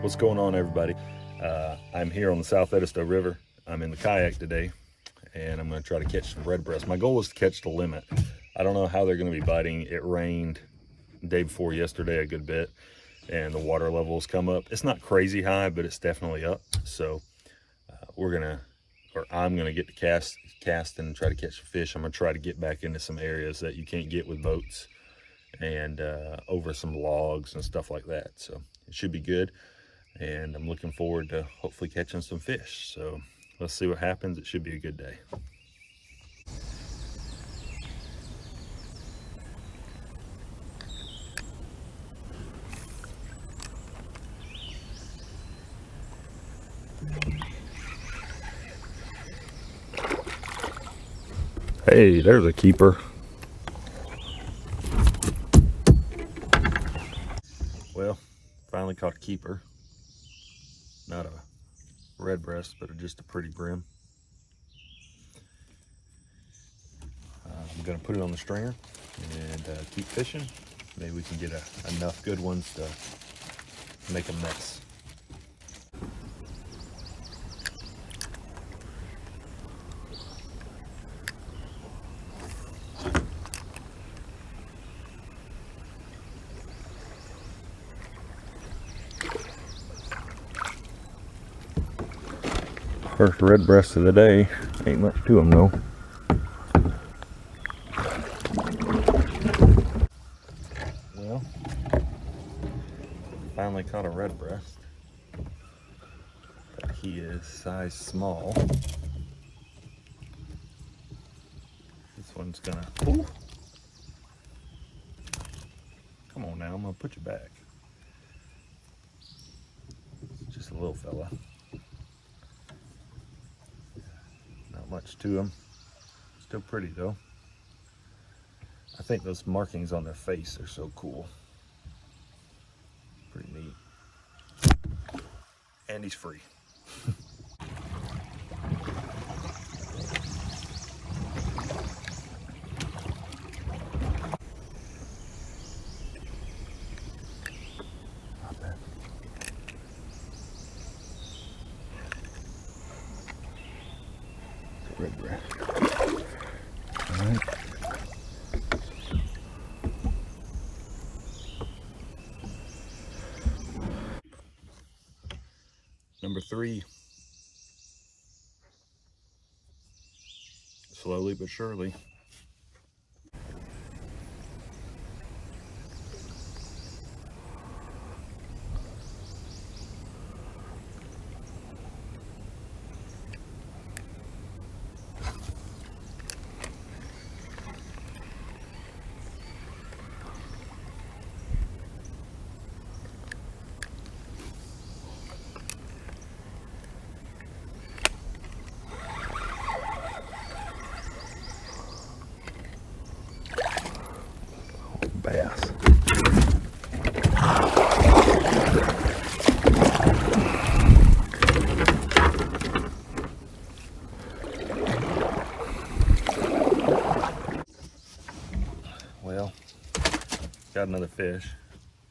What's going on, everybody? I'm here on the South Edisto River. I'm in the kayak today, and I'm going to try to catch some red breast. My goal is to catch the limit. I don't know how they're going to be biting. It rained the day before yesterday a good bit, and the water levels come up. It's not crazy high, but it's definitely up. So I'm gonna get to cast and try to catch fish. I'm gonna try to get back into some areas that you can't get with boats, and over some logs and stuff like that. So it should be good, and I'm looking forward to hopefully catching some fish. So let's see what happens. It should be a good day. Hey, there's a keeper. Well, finally caught a keeper. Not a red breast, but just a pretty brim. I'm gonna put it on the stringer and keep fishing. Maybe we can get enough good ones to make a mess. First red breast of the day. Ain't much to them though. Well, finally caught a red breast. But he is size small. This one's gonna. Ooh. Come on now, I'm gonna put you back. It's just a little fella. Not much to him. Still pretty though. I think those markings on their face are so cool. Pretty neat. And he's free. Red breast. All right. Number 3. Slowly but surely. Bass. Well, got another fish.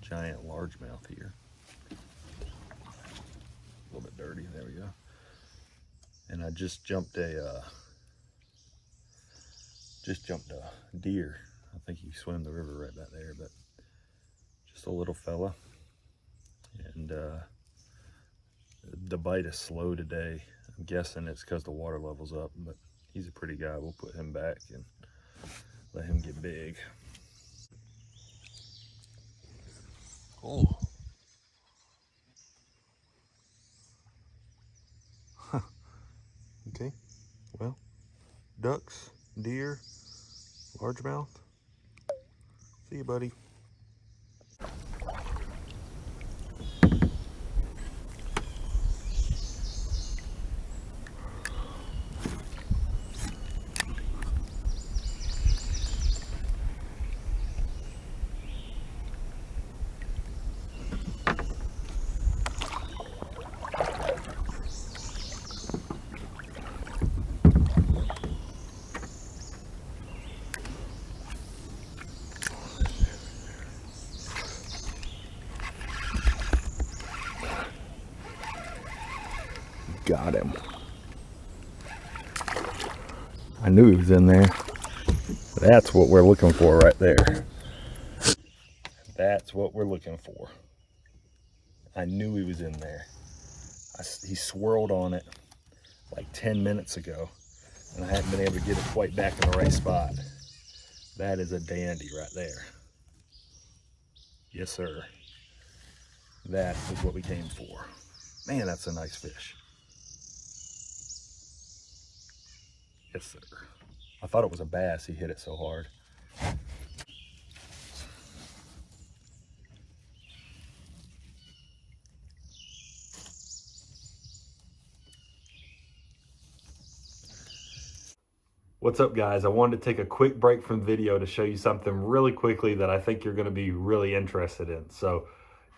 Giant largemouth here. A little bit dirty. There we go. And I just jumped a deer. I think he swam the river right back there, but just a little fella. And the bite is slow today. I'm guessing it's because the water level's up, but he's a pretty guy. We'll put him back and let him get big. Oh. Huh. Okay. Well, ducks, deer, largemouth. See you, buddy. Got him. I knew he was in there. That's what we're looking for right there. That's what we're looking for. I knew he was in there. He swirled on it like 10 minutes ago, and I hadn't been able to get it quite back in the right spot. That is a dandy right there. Yes, sir. That is what we came for. Man, that's a nice fish. Yes, sir. I thought it was a bass. He hit it so hard. What's up, guys? I wanted to take a quick break from the video to show you something really quickly that I think you're going to be really interested in. So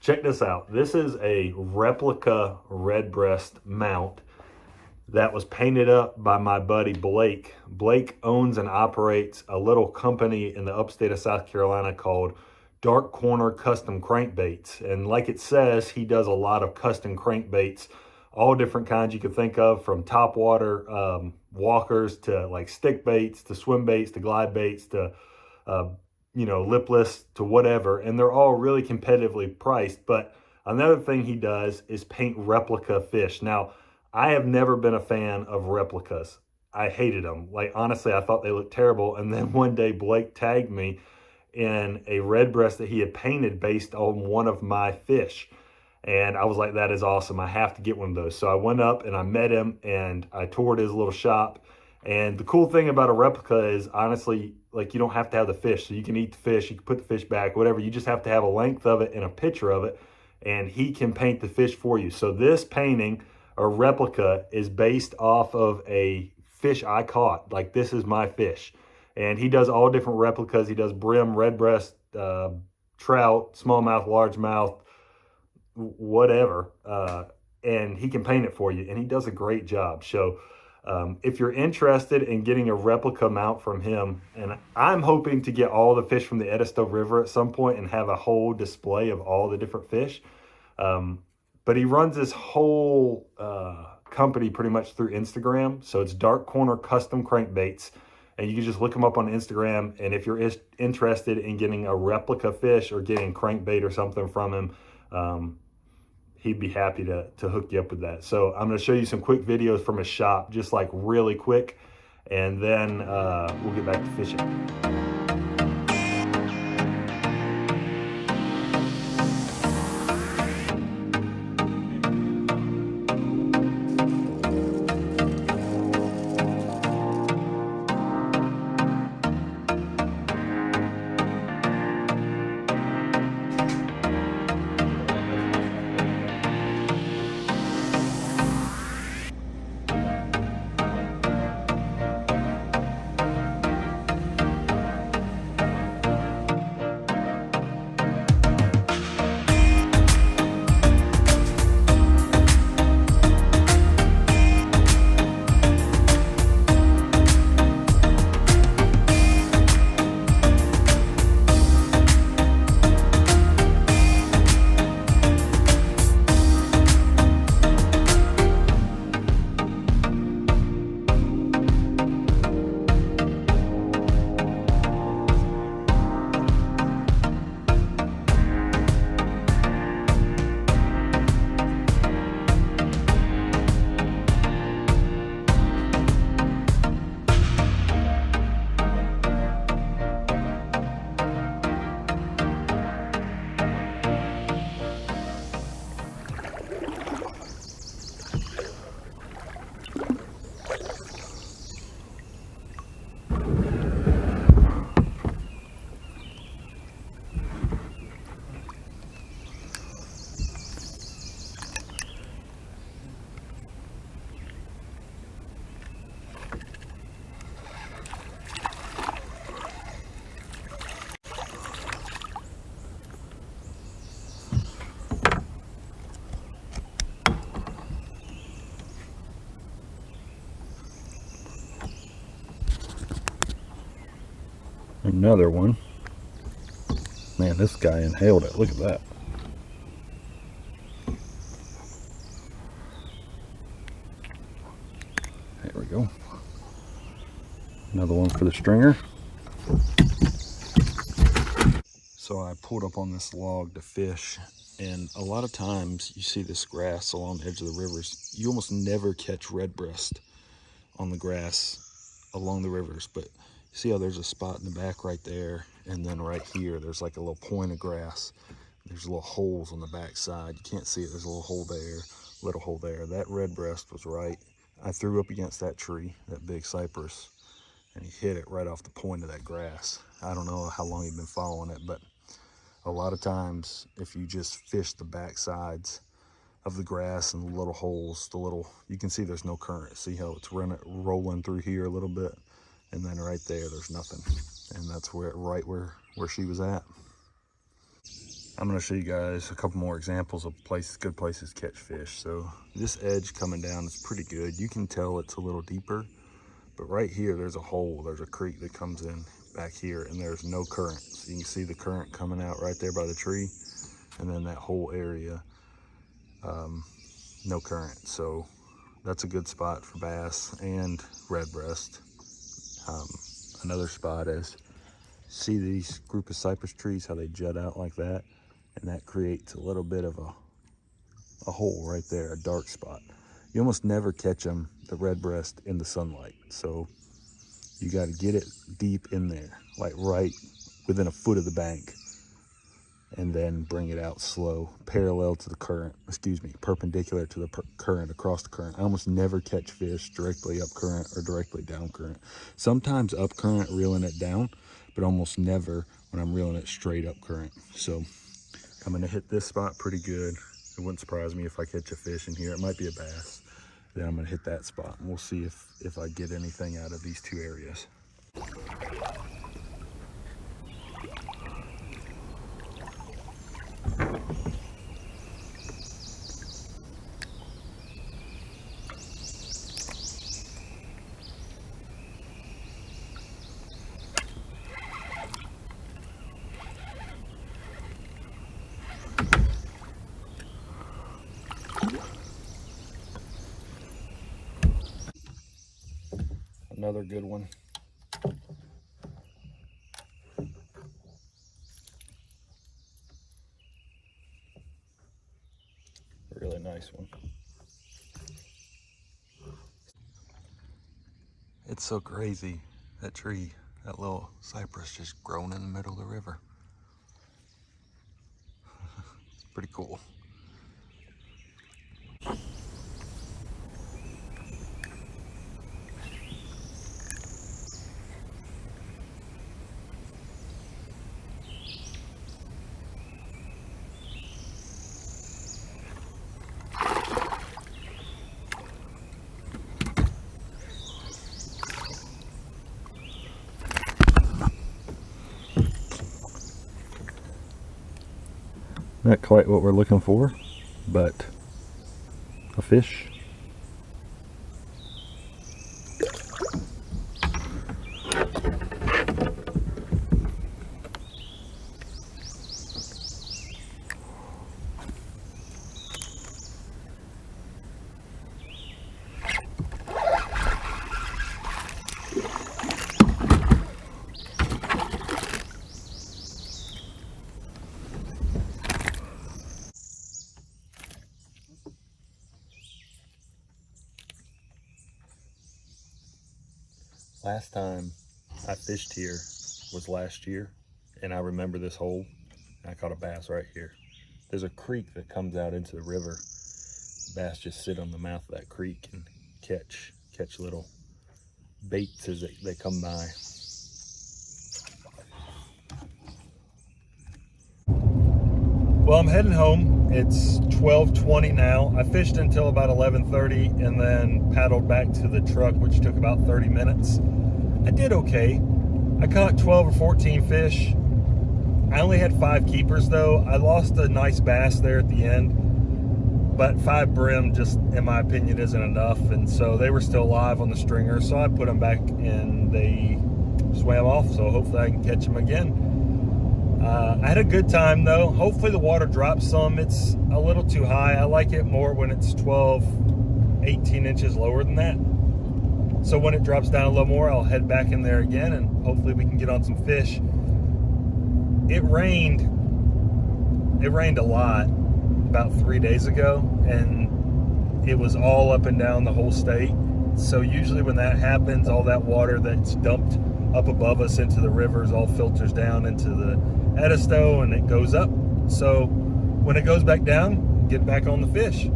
check this out. This is a replica redbreast mount that was painted up by my buddy Blake. Blake owns and operates a little company in the upstate of South Carolina called Dark Corner Custom Crankbaits. And like it says, he does a lot of custom crankbaits, all different kinds you could think of, from topwater walkers to like stick baits to swim baits to glide baits to lipless to whatever. And they're all really competitively priced. But another thing he does is paint replica fish. Now, I have never been a fan of replicas. I hated them. Like, honestly, I thought they looked terrible. And then one day Blake tagged me in a redbreast that he had painted based on one of my fish. And I was like, that is awesome. I have to get one of those. So I went up and I met him and I toured his little shop. And the cool thing about a replica is, honestly, like, you don't have to have the fish. So you can eat the fish, you can put the fish back, whatever. You just have to have a length of it and a picture of it. And he can paint the fish for you. So this painting, a replica, is based off of a fish I caught. Like, this is my fish. And he does all different replicas. He does brim, redbreast, trout, smallmouth, largemouth, whatever, and he can paint it for you, and he does a great job. So if you're interested in getting a replica mount from him, and I'm hoping to get all the fish from the Edisto River at some point and have a whole display of all the different fish, but he runs this whole company pretty much through Instagram. So it's Dark Corner Custom Crankbaits, and you can just look him up on Instagram. And if you're interested in getting a replica fish or getting crankbait or something from him, he'd be happy to hook you up with that. So I'm going to show you some quick videos from his shop, just like really quick, and then we'll get back to fishing. Another one. Man, this guy inhaled it. Look at that. we go. Another one for the stringer. So I pulled up on this log to fish, and a lot of times you see this grass along the edge of the rivers. You almost never catch redbreast on the grass along the rivers, but see how there's a spot in the back right there, and then right here there's like a little point of grass. There's little holes on the back side. You can't see it. There's a little hole there, little hole there. That redbreast was right. I threw up against that tree, that big cypress, and he hit it right off the point of that grass. I don't know how long he'd been following it, but a lot of times if you just fish the back sides of the grass and the little holes, you can see there's no current. See how it's rolling through here a little bit, and then right there's nothing. And that's right where she was at. I'm gonna show you guys a couple more examples of good places to catch fish. So this edge coming down is pretty good. You can tell it's a little deeper, but right here there's a hole, there's a creek that comes in back here, and there's no current. So you can see the current coming out right there by the tree, and then that whole area, no current. So that's a good spot for bass and redbreast. Another spot is, see these group of cypress trees, how they jut out like that, and that creates a little bit of a hole right there, a dark spot. You almost never catch them, the redbreast, in the sunlight. So you got to get it deep in there, like right within a foot of the bank, and then bring it out slow, perpendicular to the current, across the current. I almost never catch fish directly up current or directly down current. Sometimes up current, reeling it down, but almost never when I'm reeling it straight up current. So I'm gonna hit this spot pretty good. It wouldn't surprise me if I catch a fish in here. It might be a bass. Then I'm gonna hit that spot, and we'll see if I get anything out of these two areas. Another good one. Really nice one. It's so crazy, that tree, that little cypress just grown in the middle of the river. It's pretty cool. Not quite what we're looking for, but a fish. Last time I fished here was last year, and I remember this hole, and I caught a bass right here. There's a creek that comes out into the river. Bass just sit on the mouth of that creek and catch little baits as they come by. Well, I'm heading home. It's 12:20 now. I fished until about 11:30 and then paddled back to the truck, which took about 30 minutes. I did okay. I caught 12 or 14 fish. I only had 5 keepers though. I lost a nice bass there at the end, but 5 brim just, in my opinion, isn't enough. And so they were still alive on the stringer, so I put them back and they swam off. So hopefully I can catch them again. I had a good time though. Hopefully the water drops some. It's a little too high. I like it more when it's 12, 18 inches lower than that. So when it drops down a little more, I'll head back in there again, and hopefully we can get on some fish. It rained a lot about 3 days ago, and it was all up and down the whole state. So usually when that happens, all that water that's dumped up above us into the rivers all filters down into the Edisto, and it goes up. So when it goes back down, get back on the fish.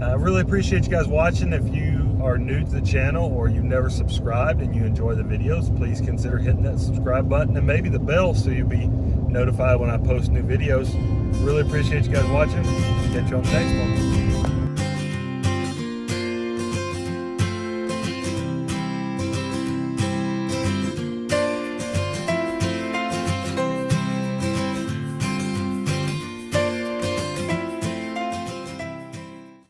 I really appreciate you guys watching. If you are new to the channel or you've never subscribed and you enjoy the videos, please consider hitting that subscribe button and maybe the bell so you'll be notified when I post new videos. Really appreciate you guys watching. Catch you on the next one.